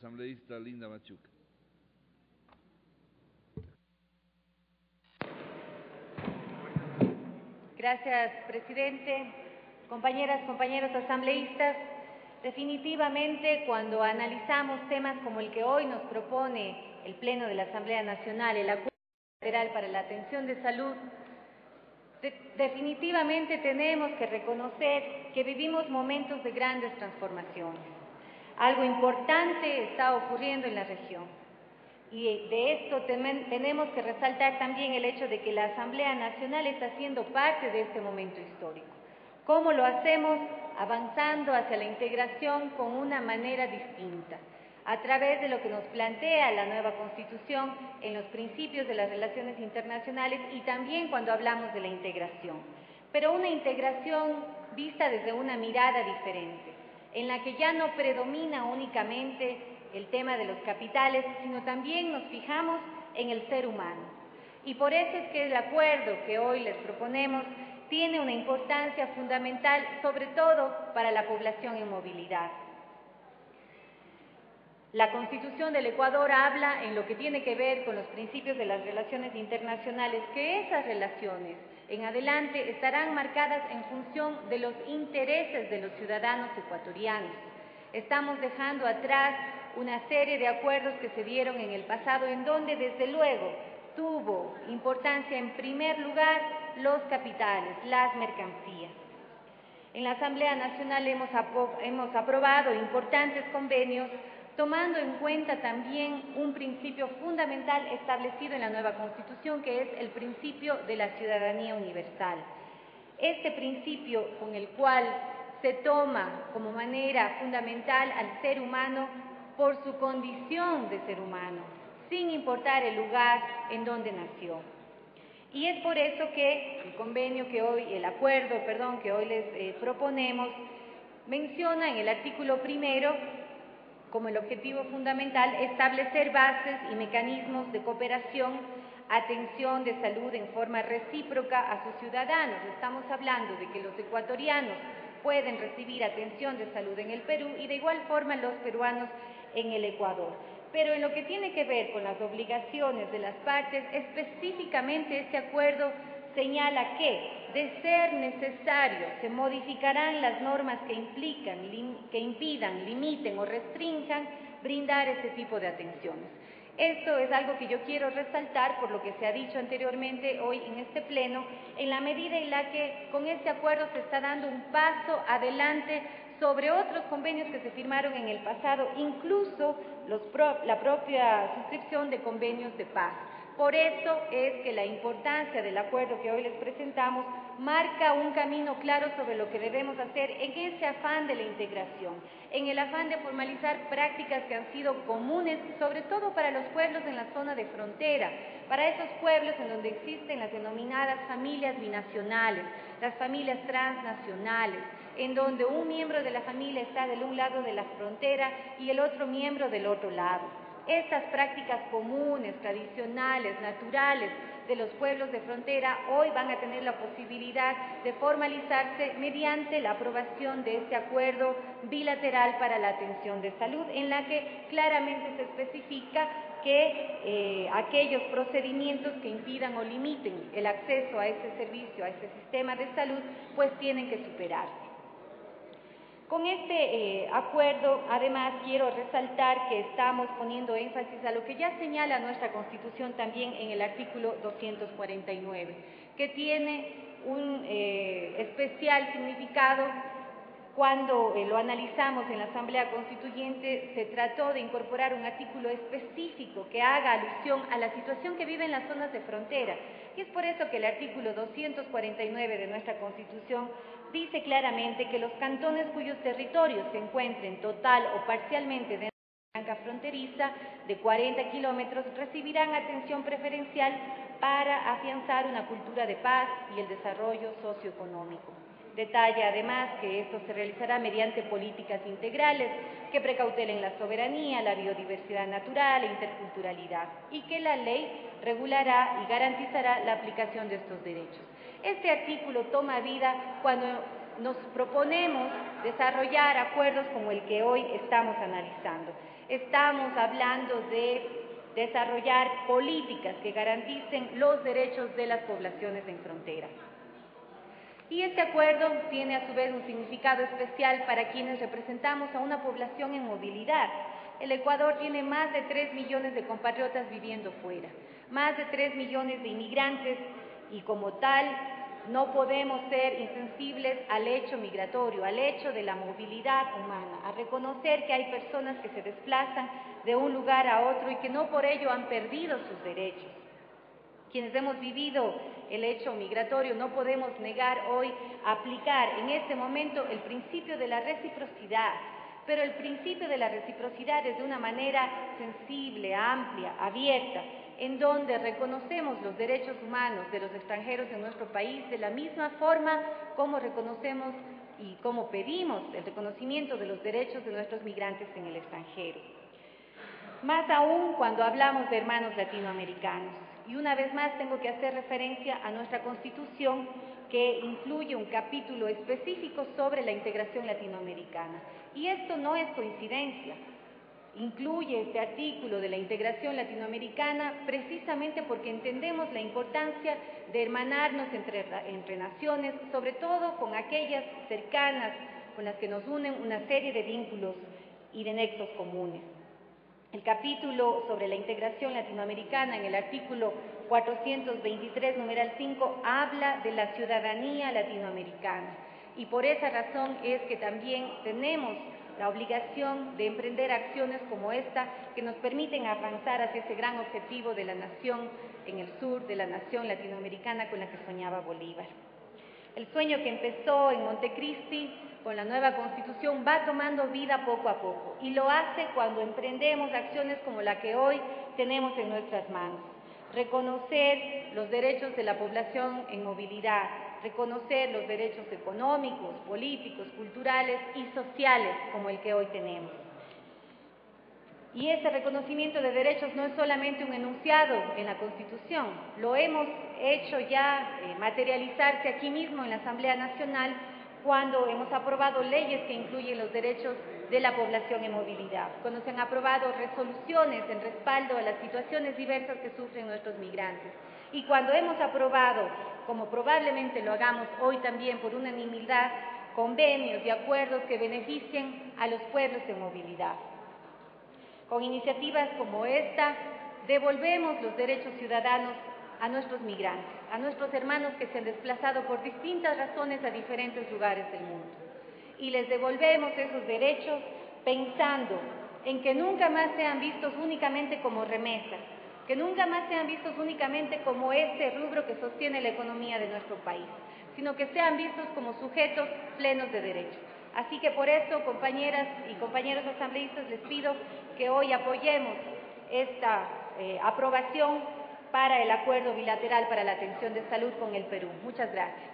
asambleísta Linda Machuca. Gracias, presidente. Compañeras, compañeros asambleístas, definitivamente cuando analizamos temas como el que hoy nos propone el Pleno de la Asamblea Nacional, el Acuerdo Bilateral para la Atención de Salud, definitivamente tenemos que reconocer que vivimos momentos de grandes transformaciones. Algo importante está ocurriendo en la región. Y de esto tenemos que resaltar también el hecho de que la Asamblea Nacional está siendo parte de este momento histórico. ¿Cómo lo hacemos? Avanzando hacia la integración con una manera distinta, a través de lo que nos plantea la nueva Constitución en los principios de las relaciones internacionales y también cuando hablamos de la integración. Pero una integración vista desde una mirada diferente, en la que ya no predomina únicamente el tema de los capitales, sino también nos fijamos en el ser humano. Y por eso es que el acuerdo que hoy les proponemos tiene una importancia fundamental, sobre todo para la población en movilidad. La Constitución del Ecuador habla en lo que tiene que ver con los principios de las relaciones internacionales, que esas relaciones en adelante estarán marcadas en función de los intereses de los ciudadanos ecuatorianos. Estamos dejando atrás una serie de acuerdos que se dieron en el pasado, en donde desde luego tuvo importancia en primer lugar los capitales, las mercancías. En la Asamblea Nacional hemos aprobado importantes convenios, tomando en cuenta también un principio fundamental establecido en la nueva Constitución, que es el principio de la ciudadanía universal. Este principio con el cual se toma como manera fundamental al ser humano por su condición de ser humano, sin importar el lugar en donde nació. Y es por eso que el acuerdo que hoy les proponemos, menciona en el artículo primero como el objetivo fundamental establecer bases y mecanismos de cooperación, atención de salud en forma recíproca a sus ciudadanos. Estamos hablando de que los ecuatorianos pueden recibir atención de salud en el Perú y de igual forma los peruanos en el Ecuador. Pero en lo que tiene que ver con las obligaciones de las partes, específicamente este acuerdo señala que, de ser necesario, se modificarán las normas que impidan, limiten o restrinjan brindar este tipo de atenciones. Esto es algo que yo quiero resaltar por lo que se ha dicho anteriormente hoy en este pleno, en la medida en la que con este acuerdo se está dando un paso adelante sobre otros convenios que se firmaron en el pasado, incluso la propia suscripción de convenios de paz. Por eso es que la importancia del acuerdo que hoy les presentamos marca un camino claro sobre lo que debemos hacer en ese afán de la integración, en el afán de formalizar prácticas que han sido comunes, sobre todo para los pueblos en la zona de frontera, para esos pueblos en donde existen las denominadas familias binacionales, las familias transnacionales, en donde un miembro de la familia está de un lado de la frontera y el otro miembro del otro lado. Estas prácticas comunes, tradicionales, naturales de los pueblos de frontera hoy van a tener la posibilidad de formalizarse mediante la aprobación de este acuerdo bilateral para la atención de salud, en la que claramente se especifica que aquellos procedimientos que impidan o limiten el acceso a ese servicio, a ese sistema de salud, pues tienen que superarse. Con este acuerdo, además, quiero resaltar que estamos poniendo énfasis a lo que ya señala nuestra Constitución también en el artículo 249, que tiene un especial significado. Cuando lo analizamos en la Asamblea Constituyente, se trató de incorporar un artículo específico que haga alusión a la situación que viven las zonas de frontera. Y es por eso que el artículo 249 de nuestra Constitución dice claramente que los cantones cuyos territorios se encuentren total o parcialmente dentro de la franja fronteriza de 40 kilómetros recibirán atención preferencial para afianzar una cultura de paz y el desarrollo socioeconómico. Detalla además que esto se realizará mediante políticas integrales que precautelen la soberanía, la biodiversidad natural e interculturalidad, y que la ley regulará y garantizará la aplicación de estos derechos. Este artículo toma vida cuando nos proponemos desarrollar acuerdos como el que hoy estamos analizando. estamos hablando de desarrollar políticas que garanticen los derechos de las poblaciones en frontera. Y este acuerdo tiene a su vez un significado especial para quienes representamos a una población en movilidad. El Ecuador tiene más de 3 millones de compatriotas viviendo fuera, más de 3 millones de inmigrantes y como tal no podemos ser insensibles al hecho migratorio, al hecho de la movilidad humana, a reconocer que hay personas que se desplazan de un lugar a otro y que no por ello han perdido sus derechos. Quienes hemos vivido el hecho migratorio no podemos negar hoy aplicar en este momento el principio de la reciprocidad, pero el principio de la reciprocidad es de una manera sensible, amplia, abierta, en donde reconocemos los derechos humanos de los extranjeros en nuestro país de la misma forma como reconocemos y como pedimos el reconocimiento de los derechos de nuestros migrantes en el extranjero. Más aún cuando hablamos de hermanos latinoamericanos. Y una vez más tengo que hacer referencia a nuestra Constitución, que incluye un capítulo específico sobre la integración latinoamericana. Y esto no es coincidencia. Incluye este artículo de la integración latinoamericana precisamente porque entendemos la importancia de hermanarnos entre naciones, sobre todo con aquellas cercanas con las que nos unen una serie de vínculos y de nexos comunes. El capítulo sobre la integración latinoamericana, en el artículo 423, numeral 5, habla de la ciudadanía latinoamericana y por esa razón es que también tenemos la obligación de emprender acciones como esta que nos permiten avanzar hacia ese gran objetivo de la nación en el sur, de la nación latinoamericana con la que soñaba Bolívar. El sueño que empezó en Montecristi con la nueva Constitución va tomando vida poco a poco y lo hace cuando emprendemos acciones como la que hoy tenemos en nuestras manos. Reconocer los derechos de la población en movilidad, reconocer los derechos económicos, políticos, culturales y sociales como el que hoy tenemos. Y ese reconocimiento de derechos no es solamente un enunciado en la Constitución, lo hemos hecho ya materializarse aquí mismo en la Asamblea Nacional cuando hemos aprobado leyes que incluyen los derechos de la población en movilidad, cuando se han aprobado resoluciones en respaldo a las situaciones diversas que sufren nuestros migrantes y cuando hemos aprobado, como probablemente lo hagamos hoy también por unanimidad, convenios y acuerdos que beneficien a los pueblos en movilidad. Con iniciativas como esta, devolvemos los derechos ciudadanos a nuestros migrantes, a nuestros hermanos que se han desplazado por distintas razones a diferentes lugares del mundo. Y les devolvemos esos derechos pensando en que nunca más sean vistos únicamente como remesas, que nunca más sean vistos únicamente como ese rubro que sostiene la economía de nuestro país, sino que sean vistos como sujetos plenos de derechos. Así que por eso, compañeras y compañeros asambleístas, les pido que hoy apoyemos esta aprobación para el acuerdo bilateral para la atención de salud con el Perú. Muchas gracias.